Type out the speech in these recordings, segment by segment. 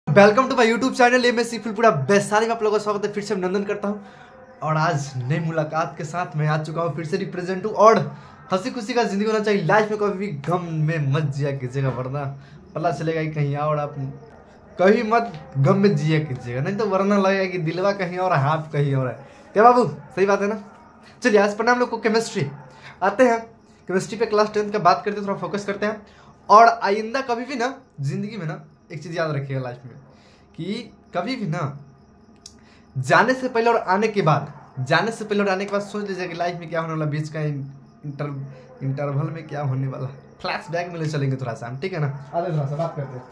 Welcome to my YouTube channel. ये मैं सिर्फ पूरा वैशाली में आप लोगों का स्वागत है। फिर से अभिनंदन करता हूँ और आज नई मुलाकात के साथ मैं आ चुका हूँ। फिर से रिप्रेजेंट हूँ और हंसी खुशी का जिंदगी होना चाहिए। लाइफ में कभी भी गम में मत जिया कीजिएगा, वरना पता चलेगा कि कहीं और आप कभी मत गम में जिया कीजिएगा, नहीं तो वरना लगेगा कि दिलवा कहीं और हाथ कहीं और है। क्या बाबू, सही बात है ना? चलिए आज पढ़ना हम लोग को केमिस्ट्री। आते हैं केमिस्ट्री पे, क्लास 10 का बात करते हैं, थोड़ा फोकस करते हैं। और आइंदा कभी भी ना जिंदगी में ना एक चीज़ याद रखिएगा लाइफ में, कि कभी भी ना जाने से पहले और आने के बाद सोच लीजिए कि लाइफ में क्या होने वाला, बीच का इंटरवल में क्या होने वाला। फ्लैशबैक में ले चलेंगे थोड़ा सा हम, ठीक है ना? आगे थोड़ा सा बात करते हैं।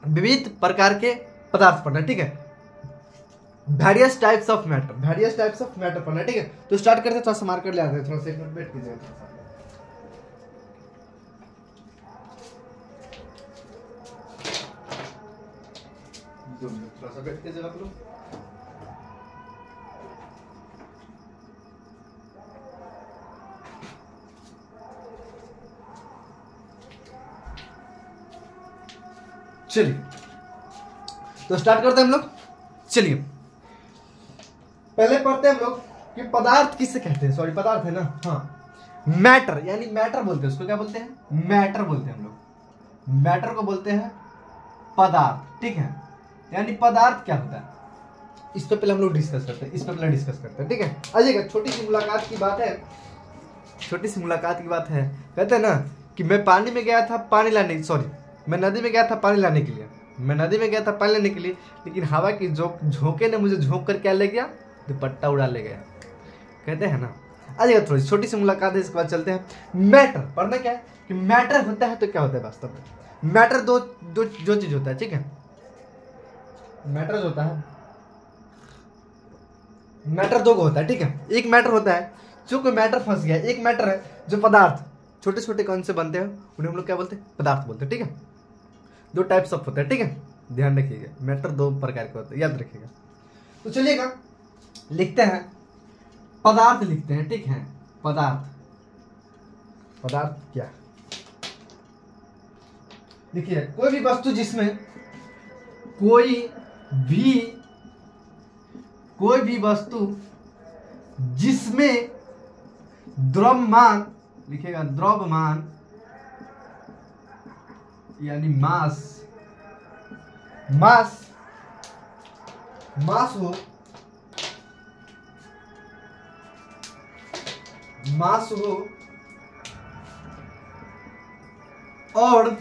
विविध प्रकार के पदार्थ पढ़ना, ठीक है? वेरियस टाइप्स ऑफ मैटर पढ़ना, ठीक है? तो स्टार्ट करते हैं, थोड़ा सा मार्कर ले आते हैं, थोड़ा सा एक मिनट वेट कीजिएगा थोड़ा सा। थोड़ा सा बैठ कीजिएगा आप लोग। चलिए तो स्टार्ट करते हैं हम लोग। चलिए पहले पढ़ते हैं हम लोग कि पदार्थ किससे कहते हैं। सॉरी, पदार्थ है ना? हाँ, मैटर, यानी मैटर बोलते हैं उसको। क्या बोलते हैं? मैटर बोलते हैं हम लोग। मैटर को बोलते हैं पदार्थ, ठीक है? यानी पदार्थ क्या होता है, इस पे पहले हम लोग डिस्कस करते हैं, ठीक है? आइएगा, छोटी सी मुलाकात की बात है। कहते हैं ना कि मैं पानी में गया था पानी लाने, सॉरी मैं नदी में गया था पानी लाने के लिए, लेकिन हवा की झोंके ने मुझे झोंक कर क्या ले गया? दुपट्टा उड़ा ले गया। कहते हैं ना। आइएगा, थोड़ी छोटी सी मुलाकात है, इसके बाद चलते हैं। मैटर पढ़ना क्या है कि मैटर होता है तो क्या होता है वास्तव में? मैटर दो चीज होता है, ठीक है? मैटर होता है, मैटर दो को होता है, ठीक है? एक मैटर होता है जो कोई मैटर फंस गया, एक मैटर है जो पदार्थ छोटे छोटे कौन से बनते हैं उन्हें हम लोग क्या बोलते हैं? पदार्थ बोलते हैं, ठीक है? दो टाइप्स ऑफ होता है, ठीक है? ध्यान रखिएगा, मैटर दो प्रकार के होते हैं, याद रखिएगा। तो चलिएगा लिखते हैं, पदार्थ लिखते हैं, ठीक है? पदार्थ क्या? देखिए, कोई भी वस्तु जिसमें कोई भी वस्तु जिसमें द्रव्यमान, लिखेगा द्रव्यमान यानी मास हो और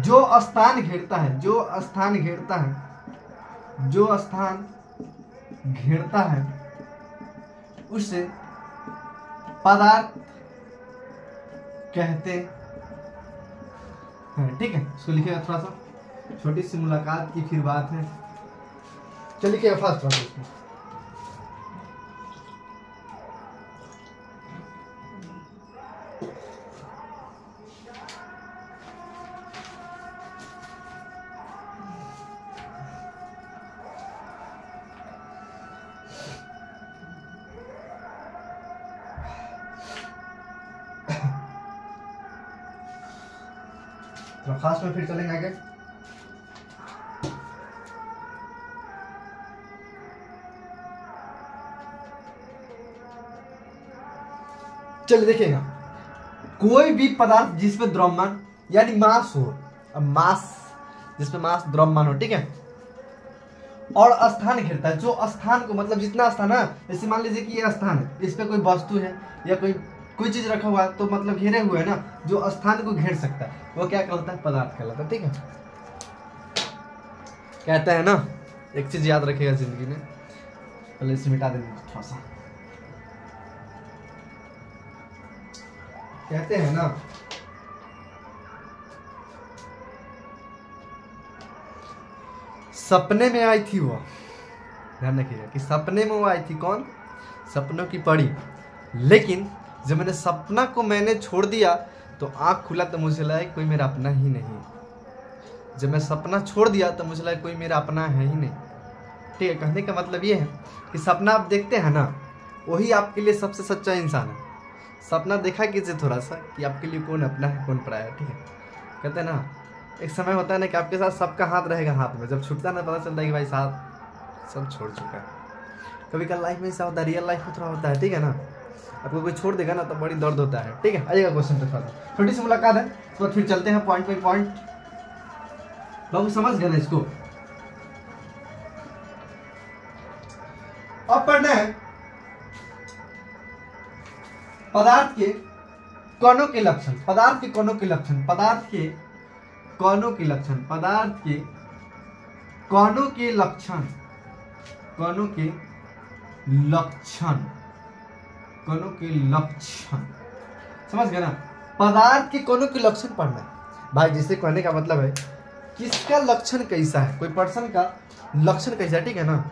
जो स्थान घेरता है उसे पदार्थ कहते हैं, ठीक है? इसको लिखिएगा, थोड़ा सा छोटी सी मुलाकात की फिर बात है। चलिए क्या फास्ट बात है इसमें। फास्ट में फिर चलेंगे आगे। चलिए देखिएगा, कोई भी पदार्थ जिसमें द्रव्यमान यानी मास हो, जिसमें मास द्रव्यमान हो, ठीक है? और स्थान घेरता है, जो स्थान को, मतलब जितना स्थान है, जैसे मान लीजिए कि ये स्थान है, इस पे कोई वस्तु है या कोई चीज रखा हुआ है, तो मतलब घेरे हुए है ना, जो स्थान को घेर सकता है वो क्या कहलाता है? पदार्थ कहलाता है, ठीक है? कहते हैं ना, एक चीज याद रखिएगा जिंदगी में, पहले इसे मिटा देंगे थोड़ा सा। कहते हैं ना, सपने में आई थी वो, ध्यान रखिएगा कि सपने में वो आई थी। कौन? सपनों की परी। लेकिन जब मैंने सपना को छोड़ दिया तो आँख खुला तो मुझे लगा कोई मेरा अपना ही नहीं। जब मैं सपना छोड़ दिया तो मुझे लगा कोई मेरा अपना है ही नहीं। ठीक है, कहने का मतलब ये है कि सपना आप देखते हैं ना, वही आपके लिए सबसे सच्चा इंसान है। सपना देखा कीजिए थोड़ा सा कि आपके लिए कौन अपना है कौन पराया है। ठीक है, कहते हैं ना एक समय होता है ना कि आपके साथ सबका हाथ रहेगा हाथ में, जब छूटता ना पता चलता है कि भाई साथ सब छोड़ चुका है। कभी कल लाइफ में ऐसा होता है, रियल लाइफ में थोड़ा होता है। ठीक है ना, आपको कोई छोड़ देगा ना तो बड़ी दर्द होता है। ठीक है, आइएगा क्वेश्चन पे थोड़ा सा छोटी सी मुलाकात है, उसके बाद फिर चलते हैं पॉइंट बाई पॉइंट। बाबू समझ गए ना इसको? अब पढ़ना है पदार्थ के कणों के लक्षण। पदार्थ के कणों के लक्षण, पदार्थ के कणों के लक्षण, पदार्थ के कणों के लक्षण, कणों के लक्षण, कणों के लक्षण। समझ गए ना? पदार्थ के कणों के लक्षण पढ़ना है भाई। जिसे कहने का मतलब है किसका लक्षण कैसा है, कोई पर्सन का लक्षण कैसा है। ठीक है ना,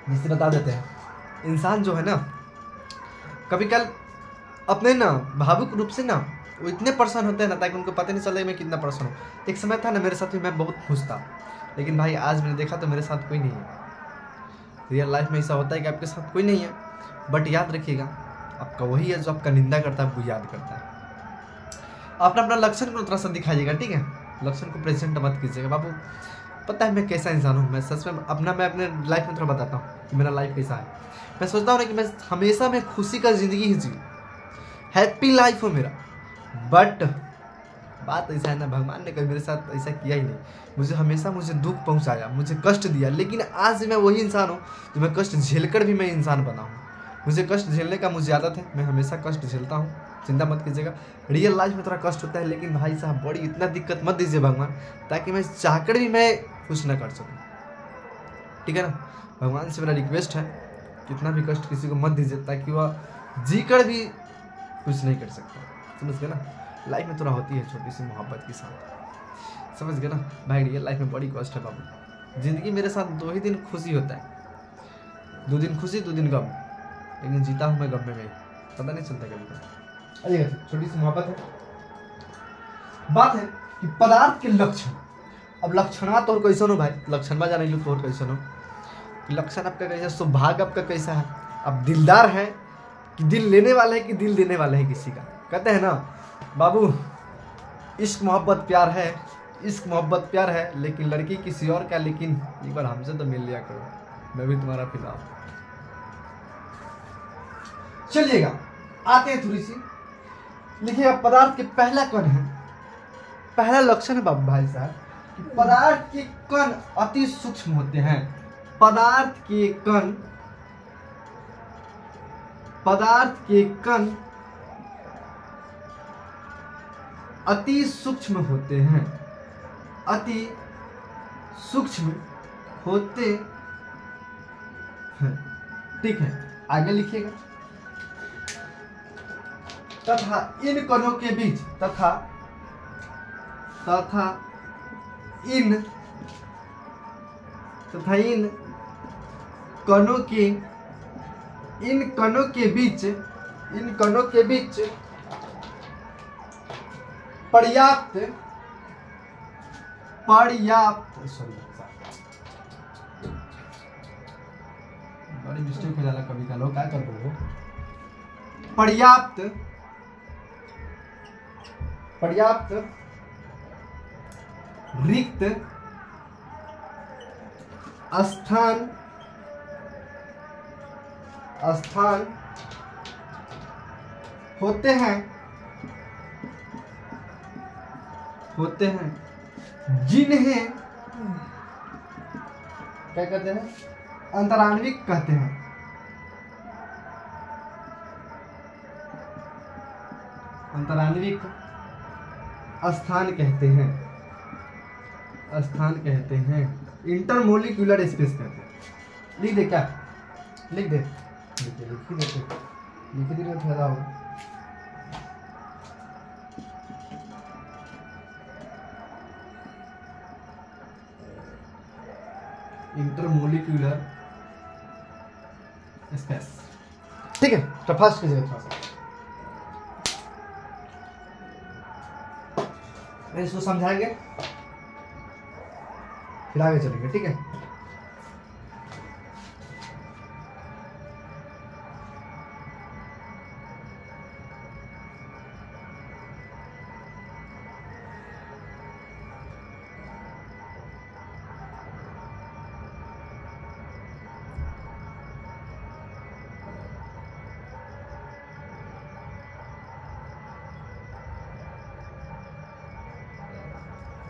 जिसे बता देते हैं इंसान जो है ना कभी कल अपने ना भावुक रूप से ना वो इतने परेशान होते हैं ना ताकि उनको पता नहीं चले मैं कितना परेशान हूँ। एक समय था ना मेरे साथ भी, मैं बहुत खुश था, लेकिन भाई आज मैंने देखा तो मेरे साथ कोई नहीं है। रियल लाइफ में ऐसा होता है कि आपके साथ कोई नहीं है, बट याद रखिएगा आपका वही है जो आपका निंदा करता है, आपको याद करता है। अपना अपना लक्षण को थोड़ा सा दिखाइएगा। ठीक है, लक्षण को प्रेजेंट मत कीजिएगा बाबू। पता है मैं कैसा इंसान हूँ, मैं सच में अपना मैं अपने लाइफ में थोड़ा बताता हूँ कि मेरा लाइफ कैसा है। मैं सोचता हूँ ना कि मैं हमेशा मैं खुशी का ज़िंदगी ही जी, हैप्पी लाइफ हो मेरा। बट बात ऐसा है ना, भगवान ने कभी मेरे साथ ऐसा किया ही नहीं। मुझे हमेशा दुख पहुँचाया, मुझे कष्ट दिया, लेकिन आज मैं वही इंसान हूँ जो मैं कष्ट झेलकर भी मैं इंसान बना हूँ। मुझे कष्ट झेलने का मुझे आदत है, मैं हमेशा कष्ट झेलता हूँ, चिंता मत कीजिएगा। रियल लाइफ में थोड़ा कष्ट होता है, लेकिन भाई साहब बड़ी इतना दिक्कत मत दीजिए भगवान, ताकि मैं चाहकर भी मैं कुछ ना कर सकूँ। ठीक है ना, भगवान से मेरा रिक्वेस्ट है कितना भी कष्ट किसी को मत दीजिए, ताकि वह जी कर भी कुछ नहीं कर सकता। समझ गए ना? लाइफ में थोड़ा होती है छोटी सी मोहब्बत के साथ। समझ गए ना भाई? रियल लाइफ में बड़ी कष्ट है बाबू। जिंदगी मेरे साथ 2 ही दिन खुशी होता है, 2 दिन खुशी 2 दिन गम, लेकिन जीता हूँ मैं गम में, पता नहीं चलता कभी कभी। अरे छोटी सी मोहब्बत है। बात है कि पदार्थ के लक्षण। अब लक्षणवा तो कैसन हो भाई, लक्षणवा जाने लो तो कैसन हो, लक्षण आपका कैसा, सौभाग्य आपका कैसा है, अब दिलदार है कि दिल लेने वाला है कि दिल देने वाला है किसी का। कहते हैं ना बाबू इश्क मोहब्बत प्यार है, इश्क मोहब्बत प्यार है, लेकिन लड़की किसी और का, लेकिन एक बार हमसे तो मिल लिया करो, मैं भी तुम्हारा फिदा हूं। चलिएगा आते हैं थोड़ी सी, लिखिएगा पदार्थ के पहला कण है, पहला लक्षण है बाबू भाई साहब, पदार्थ के कण अति सूक्ष्म होते हैं। पदार्थ के कण, पदार्थ के कण अति सूक्ष्म होते हैं, अति सूक्ष्म होते हैं। ठीक है, आगे लिखिएगा। तथा इन कणों के बीच, तथा इन कणों के बीच पर्याप्त बड़ी मिस्टेक हो जाला कभी का, लोग क्या कर रहे हो, पर्याप्त रिक्त स्थान होते हैं जिन्हें क्या कहते हैं, अंतरान्विक कहते हैं। अंतरान्विक स्थान कहते हैं, इंटरमोलिक्यूलर स्पेस कहते हैं। लिख दे क्या, लिख दे, लिख दे फायदा होगा। Intermolecular space. ठीक है, तो फर्स्ट कीजिएगा थोड़ा सा, इसको समझाएंगे फिर आगे चलेंगे। ठीक है,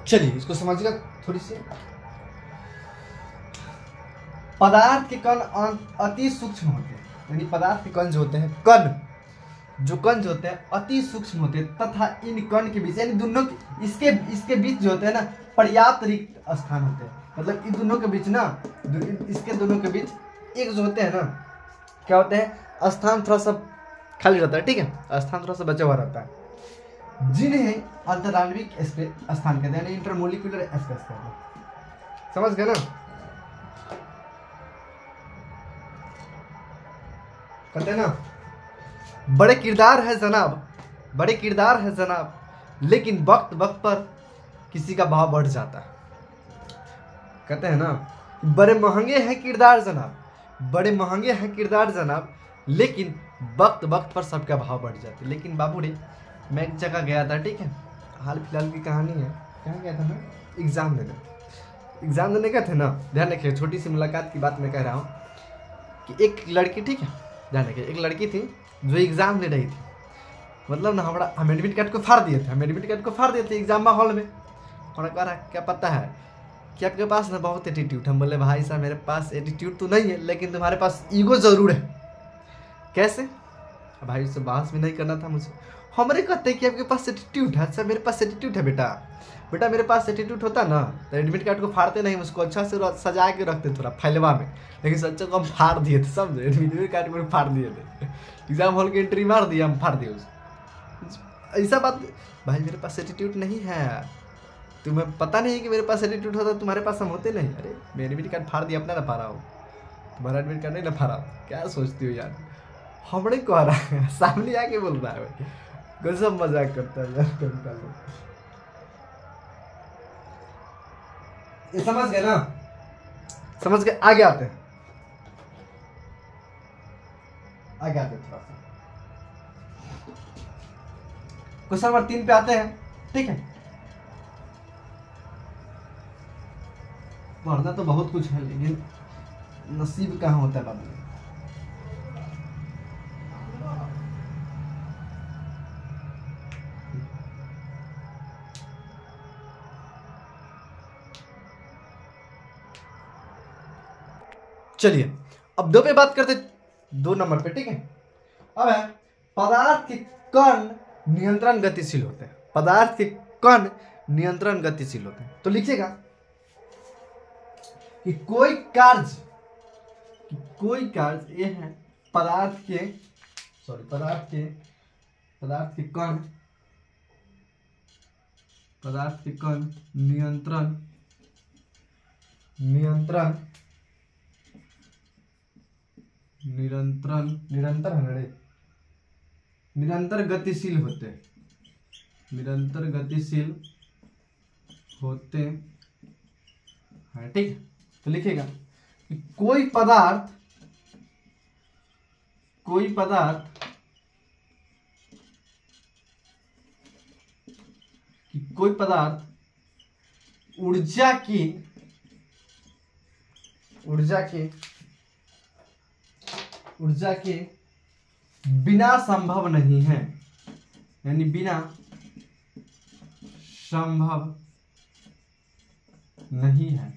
चलिए इसको समझिएगा थोड़ी सी। पदार्थ के कण अति सूक्ष्म होते हैं, यानी पदार्थ के कण जो होते हैं, कण जो होते हैं अति सूक्ष्म होते हैं तथा इन कण के बीच, यानी दोनों इसके बीच जो होते हैं ना पर्याप्त रिक्त स्थान होते हैं। मतलब इन दोनों के बीच ना, इसके दोनों के बीच एक जो होते हैं ना, क्या होते हैं, स्थान थोड़ा सा खाली रहता है, ठीक है, स्थान थोड़ा सा बचा हुआ रहता है, जिन्हें अंतराण्विक स्थान कहते हैं, यानी इंटरमोलिकुलर स्पेस कहते हैं। समझ गए ना? कहते हैं ना, बड़े किरदार है जनाब, लेकिन वक्त वक्त पर किसी का भाव बढ़ जाता है। कहते हैं ना, बड़े महंगे हैं किरदार जनाब, लेकिन वक्त वक्त पर सबका भाव बढ़ जाता है। लेकिन बाबू रे, मैं एक जगह गया था, ठीक है, हाल फिलहाल की कहानी है। कहाँ गया था मैं? एग्जाम देने गए थे ना। ध्यान रखिए, छोटी सी मुलाकात की बात मैं कह रहा हूँ कि एक लड़की, ठीक है, ध्यान रखिए, एक लड़की थी जो एग्जाम दे रही थी। मतलब ना हम एडमिट कार्ड को फाड़ दिए थे एग्जाम हॉल में। और कह रहा क्या पता है कि आपके पास ना बहुत एटीट्यूड। हम बोले भाई साहब मेरे पास एटीट्यूड तो नहीं है, लेकिन तुम्हारे पास ईगो जरूर है। कैसे? भाई उससे बहस भी नहीं करना था मुझे। हमारे कहते हैं कि आपके पास एटीट्यूड है। अच्छा मेरे पास एटीट्यूड है बेटा मेरे पास एटीट्यूड होता ना तो एडमिट कार्ड को फाड़ते नहीं, उसको अच्छा से सजा के रखते थोड़ा फाइलवा में। लेकिन सच्चा को हम फाड़ दिए थे, समझे, एडमिट कार्ड को फाड़ दिए थे। एग्जाम हॉल की एंट्री मार दिया, हम फाड़ दिए उसको। ऐसा बात भाई, मेरे पास एटीट्यूड नहीं है, तुम्हें पता नहीं है कि मेरे पास एटीट्यूड होता, तुम्हारे पास हम होते नहीं। अरे मैं एडमिट कार्ड फाड़ दिया, अपना ना फाड़ा हो, तुम्हारा एडमिट कार्ड नहीं ना फाड़ा। क्या सोचती हो यार? हमने कह रहा है, सामने आके बोल रहा है भाई, गजब मजाक करता है यार कविता लोग। ये समझ गए ना? समझ गए? आगे आते हैं थोड़ा सा। क्वेश्चन नंबर 3 पे आते हैं, ठीक है। पढ़ना तो बहुत कुछ है, लेकिन नसीब कहाँ होता है बाबू। चलिए अब 2 पे बात करते, 2 नंबर पे, ठीक है। अब है पदार्थ के कण नियंत्रण गतिशील होते हैं। पदार्थ के कण नियंत्रण गतिशील होते हैं। तो लिखिएगा कि कोई कार्य ये है पदार्थ के कण निरंतर गतिशील होते हैं, ठीक है। तो लिखिएगा कि कोई पदार्थ ऊर्जा के बिना संभव नहीं है, यानी बिना संभव नहीं है,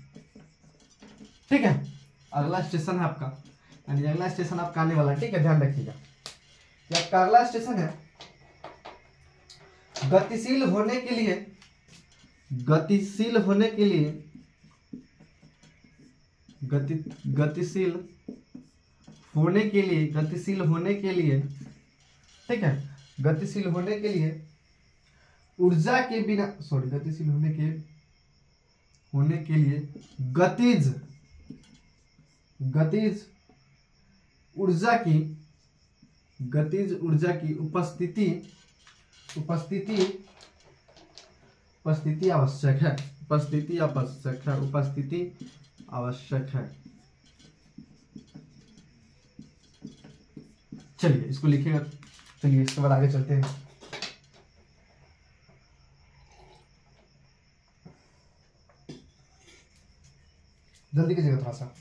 ठीक है। अगला स्टेशन है आपका, यानी अगला स्टेशन आपका आने वाला है, ठीक है। ध्यान रखिएगा कि आपका अगला स्टेशन है गतिशील होने के लिए ठीक है, गतिशील होने के लिए ऊर्जा के बिना गतिशील होने के लिए गतिज ऊर्जा की उपस्थिति आवश्यक है। चलिए इसको लिखिएगा। चलिए इसके बाद आगे चलते हैं। जल्दी कीजिएगा थोड़ा सा।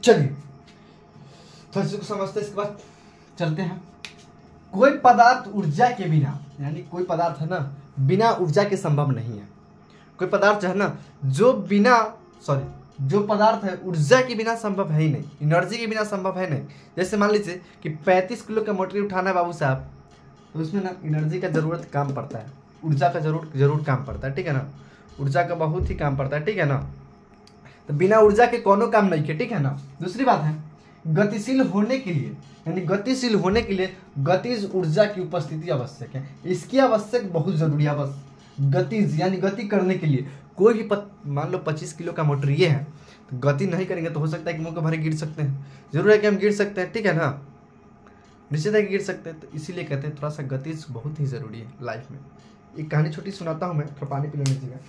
चलिए तो इसको समझते हैं, इसके बाद चलते हैं। कोई पदार्थ ऊर्जा के बिना, यानी कोई पदार्थ है ना बिना ऊर्जा के संभव नहीं है। कोई पदार्थ है ना जो पदार्थ है ऊर्जा के बिना संभव है ही नहीं, एनर्जी के बिना संभव है नहीं। जैसे मान लीजिए कि 35 किलो का मोटरी उठाना है बाबू साहब, तो उसमें ना एनर्जी का जरूरत काम पड़ता है, ऊर्जा का जरूर काम पड़ता है, ठीक है ना। ऊर्जा का बहुत ही काम पड़ता है, ठीक है ना। तो बिना ऊर्जा के कोनो काम नहीं है, ठीक है ना। दूसरी बात है, गतिशील होने के लिए, यानी गतिशील होने के लिए गतिज ऊर्जा की उपस्थिति आवश्यक है। इसकी आवश्यक बहुत जरूरी है। बस गतिज यानी गति करने के लिए कोई भी मान लो 25 किलो का मोटर ये है, तो गति नहीं करेंगे तो हो सकता है कि मुंह के भरे गिर सकते हैं। जरूर है कि हम गिर सकते हैं, ठीक है ना, निश्चित है कि गिर सकते हैं। तो इसीलिए कहते हैं थोड़ा सा गतिज बहुत ही जरूरी है लाइफ में। एक कहानी छोटी सुनाता हूँ मैं, थोड़ा पानी पी लेने चाहिए।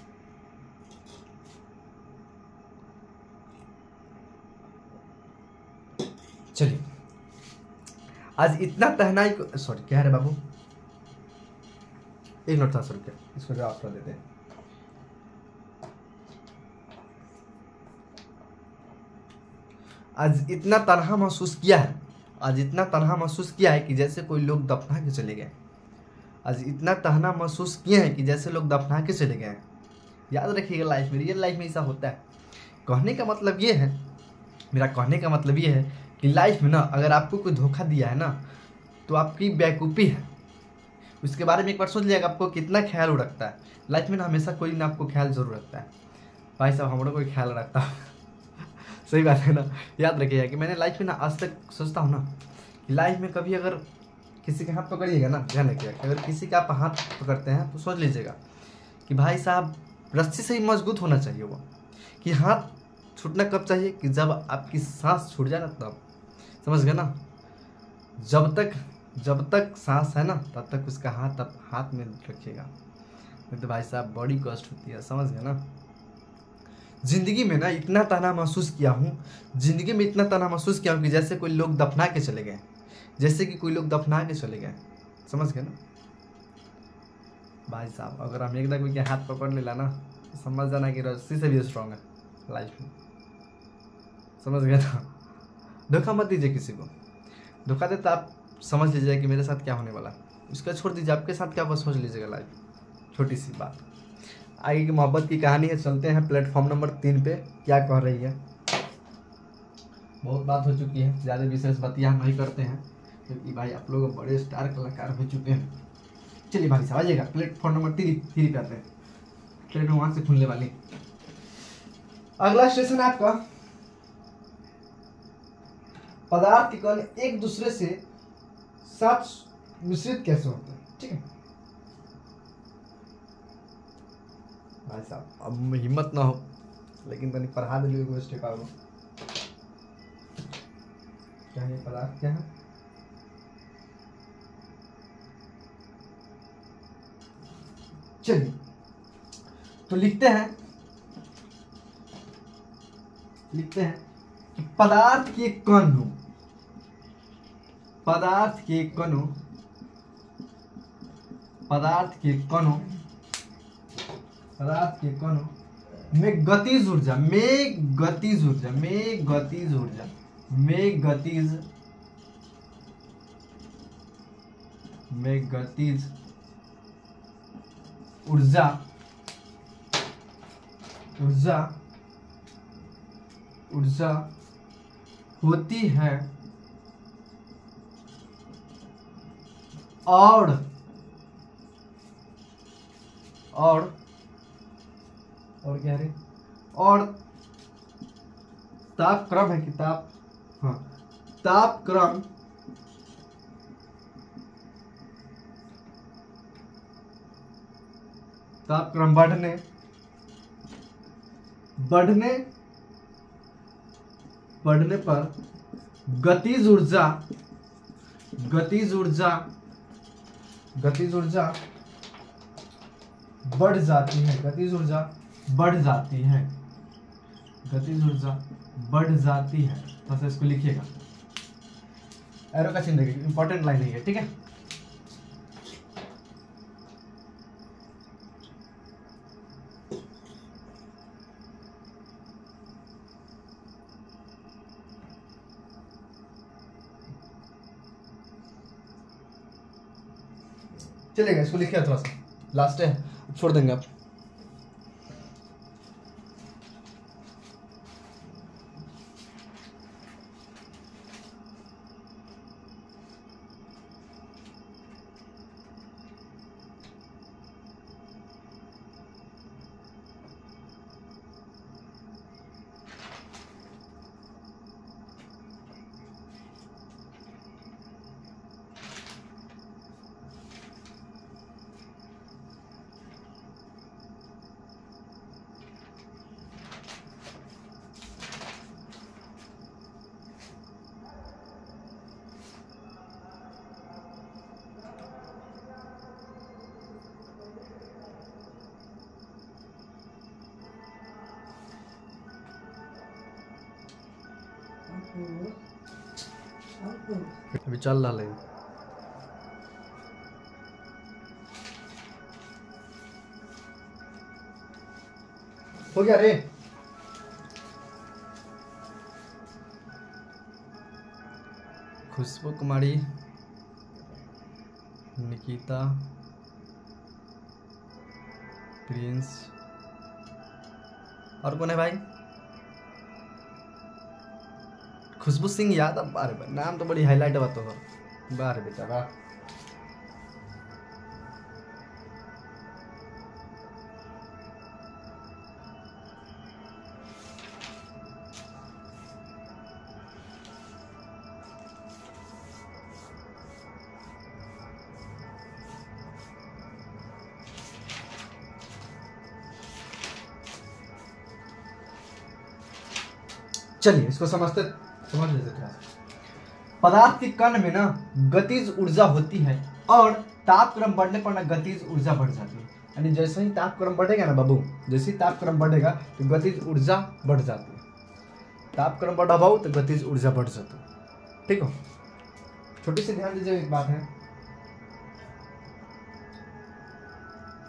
चलिए, आज इतना तहनाई को, सॉरी क्या है रे बाबू, एक नोट था सर, क्या इसको जवाब कर देते हैं। आज इतना तनहा महसूस किया है, आज इतना तनहा महसूस किया है कि जैसे कोई लोग दफना के चले गए। आज इतना तनहा महसूस किए हैं कि जैसे लोग दफना के चले गए। याद रखिएगा, लाइफ में, रियल लाइफ में ऐसा होता है। कहने का मतलब ये है, मेरा कहने का मतलब ये है कि लाइफ में ना अगर आपको कोई धोखा दिया है ना तो आपकी बेवकूफ़ी है। उसके बारे में एक बार सोच लिएगा, आपको कितना ख्याल रखता है। लाइफ में ना हमेशा कोई ना आपको ख्याल जरूर रखता है। भाई साहब हमारा कोई ख्याल रखता है सही बात है ना। याद रखिएगा कि मैंने लाइफ में ना आज तक सोचता हूँ ना कि लाइफ में कभी अगर किसी का हाथ पकड़िएगा ना, ध्यान रखिएगा, अगर किसी का आप हाथ पकड़ते हैं तो सोच लीजिएगा कि भाई साहब रस्सी से ही मजबूत होना चाहिए वो, कि हाथ छूटना कब चाहिए, कि जब आपकी सांस छूट जाए ना तब, समझ गए ना। जब तक सांस है ना तब तक उसका हाथ आप हाथ में रखिएगा, नहीं तो भाई साहब बड़ी कष्ट होती है, समझ गए ना। जिंदगी में ना इतना तना महसूस किया हूँ, जिंदगी में इतना तना महसूस किया हूँ कि जैसे कोई लोग दफना के चले गए, जैसे कि कोई लोग दफना के चले गए, समझ गए ना। भाई साहब अगर हम एक कोई के हाथ पकड़ लेला ना तो समझ जाना कि रस्सी से भी स्ट्रांग है लाइफ में, समझ गए ना। धोखा मत दीजिए किसी को, धोखा दे तो आप समझ लीजिए कि मेरे साथ क्या होने वाला, उसका छोड़ दीजिए, आपके साथ क्या बस सोच लीजिएगा लाइफ। छोटी सी बात, आगे की मोहब्बत की कहानी है। चलते हैं प्लेटफॉर्म नंबर 3 पे, क्या कह रही है। बहुत बात हो चुकी है, ज़्यादा विशेष बातें हम नहीं करते हैं क्योंकि भाई आप लोग बड़े स्टार कलाकार हो चुके हैं। चलिए भाई साहब आइएगा, प्लेटफॉर्म नंबर 3 पे आते हैं। ट्रेन वहाँ से खुलने वाली। अगला स्टेशन है आपका, पदार्थ के कण एक दूसरे से साथ मिश्रित कैसे होते हैं, ठीक है भाई साहब। अब हिम्मत ना हो लेकिन तनी पढ़ा दिलिए को स्टेका को। क्या है पदार्थ, क्या है, चलिए तो लिखते हैं कि पदार्थ के कणों, पदार्थ के कणों में गतिज ऊर्जा, ऊर्जा होती है और क्या है, और तापक्रम है कि तापक्रम बढ़ने पर गतिज ऊर्जा बढ़ जाती है, बस इसको लिखिएगा, एरो का चिन्ह देखिए, इंपॉर्टेंट लाइन है, ठीक है। चलेगा, इसको लिखिए थोड़ा सा, लास्ट है, छोड़ देंगे आप। अभी चल रहा है, हो गया रे। खुशबू कुमारी, निकिता, प्रिंस, और कौन है भाई? खुशबू सिंह यादव। अरे नाम तो बड़ी हाईलाइट बात होगा। बारे बेटा वाह। चलिए इसको समझ लेते थोड़ा। पदार्थ के कण में ना गतिज ऊर्जा होती है और तापक्रम बढ़ने पर ना गतिज ऊर्जा बढ़ जाती है। यानी जैसे ही तापक्रम बढ़ेगा ना बाबू, जैसे ही तापक्रम बढ़ेगा तो गतिज ऊर्जा बढ़ जाती है। तापक्रम बढ़ा बाबू तो गतिज ऊर्जा बढ़ जाती है। ठीक हो, छोटी सी ध्यान दीजिए, एक बात है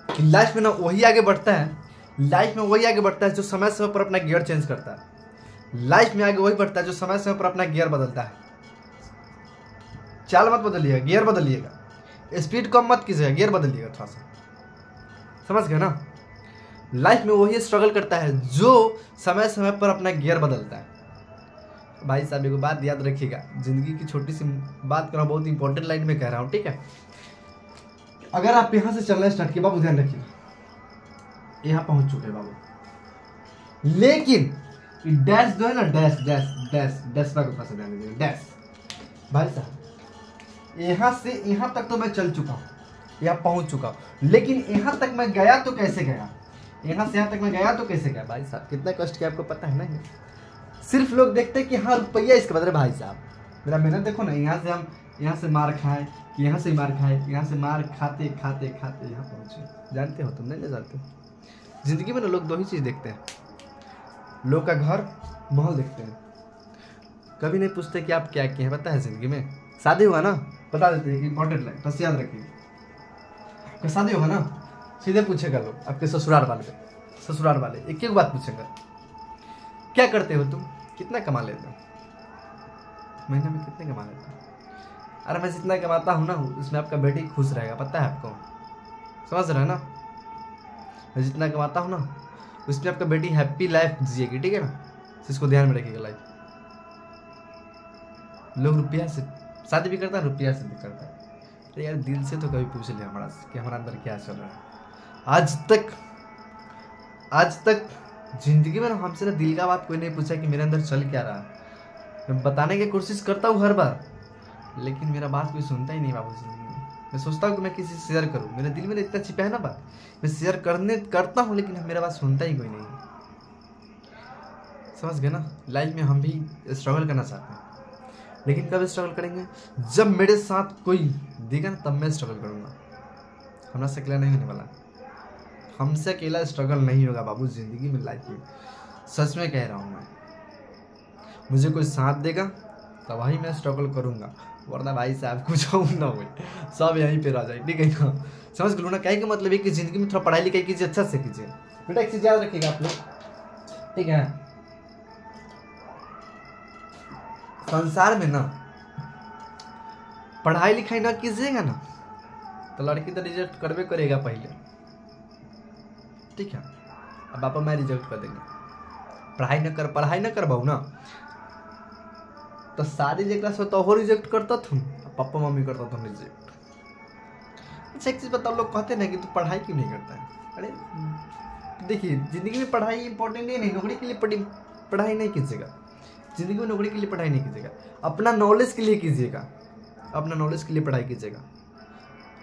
कि लाइफ में ना वही आगे बढ़ता है, लाइफ में वही आगे बढ़ता है जो समय समय पर अपना गियर चेंज करता है। लाइफ में आगे वही बढ़ता है जो समय समय पर अपना गियर बदलता है। चाल मत बदलिएगा, गियर बदलिएगा। स्पीड कम मत कीजिएगा, गियर बदलिएगा थोड़ा सा। समझ गए ना? लाइफ में वही स्ट्रगल करता है जो समय समय पर अपना गियर बदलता है। भाई साहब एगो बात याद रखिएगा, जिंदगी की छोटी सी बात कर रहा हूँ, बहुत इंपॉर्टेंट लाइन में कह रहा हूँ, ठीक है? अगर आप यहाँ से चलना स्टार्ट किए बाबू, ध्यान रखिएगा, यहाँ पहुंच चुके बाबू, लेकिन डैश जो है ना, डैश डैश डैश डैश का ऊपर से ध्यान दीजिएगा, डैश। भाई साहब यहाँ से यहाँ तक तो मैं चल चुका हूँ, यहाँ पहुँच चुका हूँ, लेकिन यहाँ तक मैं गया तो कैसे गया? यहाँ से यहाँ तक मैं गया तो कैसे गया? भाई साहब कितना कष्ट किया आपको पता है ना? सिर्फ लोग देखते हैं कि हाँ रुपया इसके बदले। भाई साहब मेरा मेहनत देखो ना, यहाँ से हम यहाँ से मार खाए, यहाँ से मार खाए, यहाँ से मार खाते खाते खाते यहाँ पहुँचे। जानते हो तुम? नहीं जानते? जिंदगी में ना लोग दो ही चीज़ देखते हैं, लोग का घर महल देखते हैं, कभी नहीं पूछते कि आप क्या किए हैं। पता है जिंदगी में शादी हुआ ना, बता देते हैं कि इंपॉर्टेंट लाइन, बस याद रखिए। शादी होगा ना, सीधे पूछेगा लोग आपके ससुराल वाले एक एक बात पूछेगा, क्या करते हो तुम, कितना कमा लेते हो, महीने में कितने कमा लेते हो? अरे मैं जितना कमाता हूँ ना उसमें आपका बेटी खुश रहेगा, पता है आपको? समझ रहे हैं ना? मैं जितना कमाता हूँ ना उसमें आपका बेटी हैप्पी लाइफ जिएगी, ठीक है ना? इसको ध्यान में रखिएगा। लाइफ लोग रुपया से शादी भी करता है, रुपया से भी करता है। तो यार दिल से तो कभी पूछ ले हमारा कि हमारा अंदर क्या चल रहा है। आज तक जिंदगी में ना हमसे ना दिल का बात कोई नहीं पूछा कि मेरे अंदर चल क्या रहा है। मैं बताने की कोशिश करता हूँ हर बार, लेकिन मेरा बात कोई सुनता ही नहीं बाबू जिंदगी में। मैं सोचता हूँ कि मैं किसी से शेयर करूँ, मेरे दिल में इतना छिपा है ना बात, मैं शेयर करता हूँ, लेकिन मेरा बात सुनता ही कोई नहीं। समझ गए ना? लाइफ में हम भी स्ट्रगल करना चाहते हैं, लेकिन कब स्ट्रगल करेंगे? जब मेरे साथ कोई देगा ना, तब मैं स्ट्रगल करूँगा। हमरा से अकेला नहीं होने वाला, हमसे अकेला स्ट्रगल नहीं होगा बाबू जिंदगी में, लाइफ में। सच में कह रहा हूँ मैं, मुझे कोई साथ देगा तब वही मैं स्ट्रगल करूँगा, वरना भाई साहब कुछ ना हो, सब यहीं पे रह जाए, ठीक है ना? समझ गए ना? कहीं का मतलब है कि जिंदगी में थोड़ा पढ़ाई लिखाई कीजिए, अच्छा से कीजिए बेटा। एक चीज याद रखिएगा आप लोग, ठीक है? संसार में ना पढ़ाई लिखाई ना कीजिएगा ना तो लड़की तो रिजेक्ट करबे करेगा पहले, ठीक है। अब पापा मैं रिजेक्ट कर देंगे, पढ़ाई न करबाऊ ना तो शादी जरा से तो और रिजेक्ट करता तुम, पापा मम्मी करता तुम रिजेक्ट। अच्छा एक चीज़ बताओ, लोग कहते हैं ना कि तू पढ़ाई क्यों नहीं करता है। अरे देखिए, जिंदगी में पढ़ाई इंपॉर्टेंट नहीं, नौकरी के लिए पढ़ाई नहीं कीजिएगा, जिंदगी में नौकरी के लिए पढ़ाई नहीं कीजिएगा, अपना नॉलेज के लिए कीजिएगा, अपना नॉलेज के लिए पढ़ाई कीजिएगा,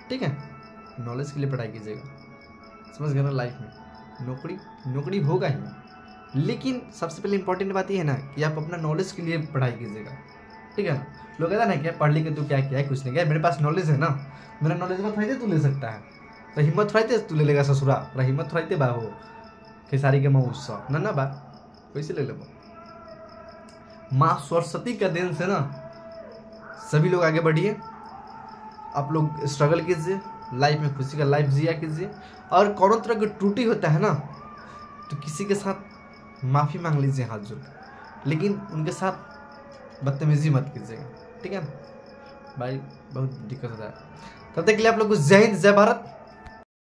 ठीक है। नॉलेज के लिए पढ़ाई कीजिएगा, समझ गए ना। लाइफ में नौकरी होगा ही, लेकिन सबसे पहले इंपॉर्टेंट बात यह है ना कि आप अपना नॉलेज के लिए पढ़ाई कीजिएगा, ठीक है ना। लोग कहता ना क्या पढ़ लिख के तू क्या किया है, कुछ नहीं किया, मेरे पास नॉलेज है ना, मेरा नॉलेज में थोड़ी तू ले सकता है, तो हिम्मत थोड़ी तू ले लेगा ससुरा, हिम्मत थोड़ी बा हो खेसारी के माँ उत्सव ना बा, कैसे ले लेबो। माँ सरस्वती का देन से ना सभी लोग आगे बढ़िए, आप लोग स्ट्रगल कीजिए, लाइफ में खुशी का लाइफ जिया कीजिए, और कौन तरह की त्रुटि होता है ना तो किसी के साथ माफ़ी मांग लीजिए हाथ जोड़, लेकिन उनके साथ बदतमीजी मत कीजिएगा, ठीक है ना भाई, बहुत दिक्कत होता है। तब तक के लिए आप लोग को जय हिंद जय भारत।